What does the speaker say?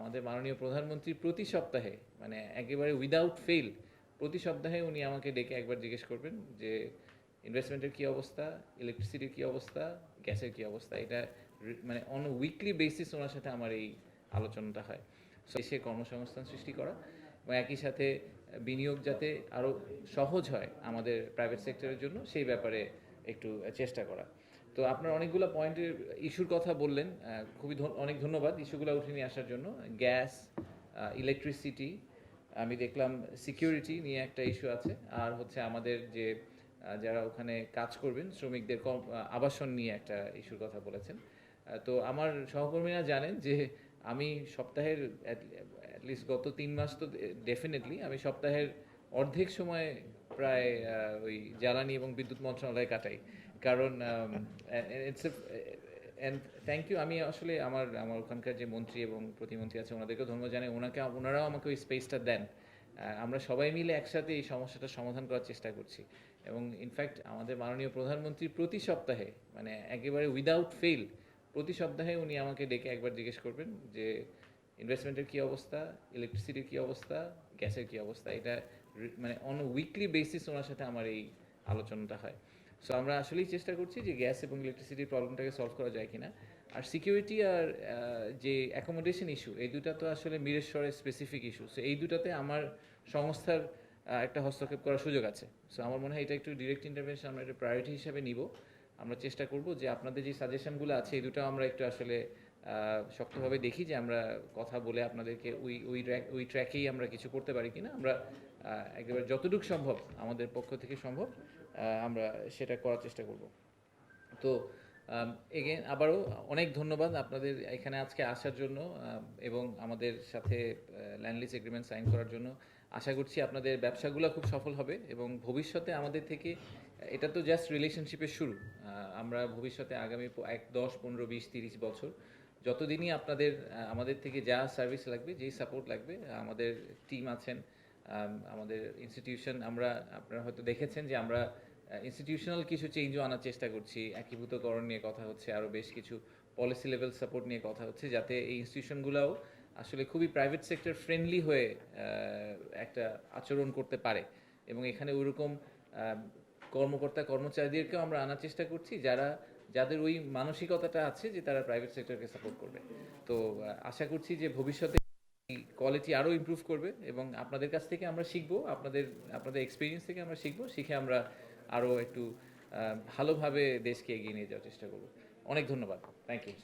আমাদের মাননীয় প্রধানমন্ত্রী প্রতি সপ্তাহে মানে একেবারে উইদাউট ফেল প্রতি সপ্তাহে উনি আমাকে ডেকে একবার জিজ্ঞেস করবেন যে ইনভেস্টমেন্টের কী অবস্থা, ইলেকট্রিসিটির কী অবস্থা, গ্যাসের কী অবস্থা। এটা মানে অন উইকলি বেসিস ওনার সাথে আমার এই আলোচনাটা হয়। সো দেশে কর্মসংস্থান সৃষ্টি করা এবং একই সাথে বিনিয়োগ যাতে আরও সহজ হয় আমাদের প্রাইভেট সেক্টরের জন্য সেই ব্যাপারে একটু চেষ্টা করা। তো আপনার অনেকগুলো পয়েন্টের ইস্যুর কথা বললেন, খুবই অনেক ধন্যবাদ ইস্যুগুলো উঠে নিয়ে আসার জন্য। গ্যাস, ইলেকট্রিসিটি, আমি দেখলাম সিকিউরিটি নিয়ে একটা ইস্যু আছে, আর হচ্ছে আমাদের যে যারা ওখানে কাজ করবেন শ্রমিকদের আবাসন নিয়ে একটা ইস্যুর কথা বলেছেন। তো আমার সহকর্মীরা জানেন যে আমি সপ্তাহের অ্যাটলিস্ট গত 3 মাস তো ডেফিনেটলি আমি সপ্তাহের অর্ধেক সময় প্রায় ওই জ্বালানি এবং বিদ্যুৎ মন্ত্রণালয়ে কাটাই, কারণ ইটস অ্যান্ড থ্যাংক ইউ। আমি আসলে আমার ওখানকার যে মন্ত্রী এবং প্রতিমন্ত্রী আছে ওনাদেরকেও ধন্যবাদ জানাই, ওনারাও আমাকে ওই স্পেসটা দেন। আমরা সবাই মিলে একসাথে এই সমস্যাটা সমাধান করার চেষ্টা করছি এবং ইনফ্যাক্ট আমাদের মাননীয় প্রধানমন্ত্রী প্রতি সপ্তাহে মানে একেবারে উইদাউট ফেল প্রতি সপ্তাহে উনি আমাকে ডেকে একবার জিজ্ঞেস করবেন যে ইনভেস্টমেন্টের কী অবস্থা, ইলেকট্রিসিটির কী অবস্থা, গ্যাসের কী অবস্থা। এটা মানে অন উইকলি বেসিস ওনার সাথে আমার এই আলোচনাটা হয়। সো আমরা আসলেই চেষ্টা করছি যে গ্যাস এবং ইলেকট্রিসিটির প্রবলেমটাকে সলভ করা যায় কিনা। আর সিকিউরিটি আর যে অ্যাকোমোডেশন ইস্যু, এই দুটা তো আসলে মিরেশ্বরের স্পেসিফিক ইস্যু। সো এই দুটাতে আমার সংস্থার একটা হস্তক্ষেপ করার সুযোগ আছে। সো আমার মনে হয় এটা একটু ডিরেক্ট ইন্টারভেনশন আমরা একটা প্রায়োরিটি হিসাবে নিব। আমরা চেষ্টা করব যে আপনাদের যে সাজেশনগুলো আছে এই দুটো আমরা একটু আসলে শক্তভাবে দেখি যে আমরা কথা বলে আপনাদেরকে ওই ট্র্যাকেই আমরা কিছু করতে পারি কিনা। আমরা একেবারে যতটুকু সম্ভব আমাদের পক্ষ থেকে সম্ভব আমরা সেটা করার চেষ্টা করব। তো এগেন আবারও অনেক ধন্যবাদ আপনাদের এখানে আজকে আসার জন্য এবং আমাদের সাথে ল্যান্ড লিজ এগ্রিমেন্ট সাইন করার জন্য। আশা করছি আপনাদের ব্যবসাগুলো খুব সফল হবে এবং ভবিষ্যতে আমাদের থেকে এটা তো জাস্ট রিলেশনশিপের শুরু। আমরা ভবিষ্যতে আগামী 10, 15, 20, 30 বছর যতদিনই আপনাদের আমাদের থেকে যা সার্ভিস লাগবে, যেই সাপোর্ট লাগবে, আমাদের টিম আছেন, আমাদের ইনস্টিটিউশন, আপনারা হয়তো দেখেছেন যে আমরা ইনস্টিটিউশনাল কিছু চেঞ্জও আনার চেষ্টা করছি। একীভূতকরণ নিয়ে কথা হচ্ছে, আরও বেশ কিছু পলিসি লেভেল সাপোর্ট নিয়ে কথা হচ্ছে, যাতে এই ইনস্টিটিউশনগুলোও আসলে খুবই প্রাইভেট সেক্টর ফ্রেন্ডলি হয়ে একটা আচরণ করতে পারে এবং এখানে ওইরকম কর্মচারীদেরকেও আমরা আনার চেষ্টা করছি যাদের ওই মানসিকতাটা আছে যে তারা প্রাইভেট সেক্টরকে সাপোর্ট করবে। তো আশা করছি যে ভবিষ্যতে কোয়ালিটি আরও ইমপ্রুভ করবে এবং আপনাদের কাছ থেকে আমরা শিখবো, আপনাদের এক্সপিরিয়েন্স থেকে আমরা শিখে আমরা আরও একটু ভালোভাবে দেশকে এগিয়ে নিয়ে যাওয়ার চেষ্টা করব। অনেক ধন্যবাদ, থ্যাংক ইউ।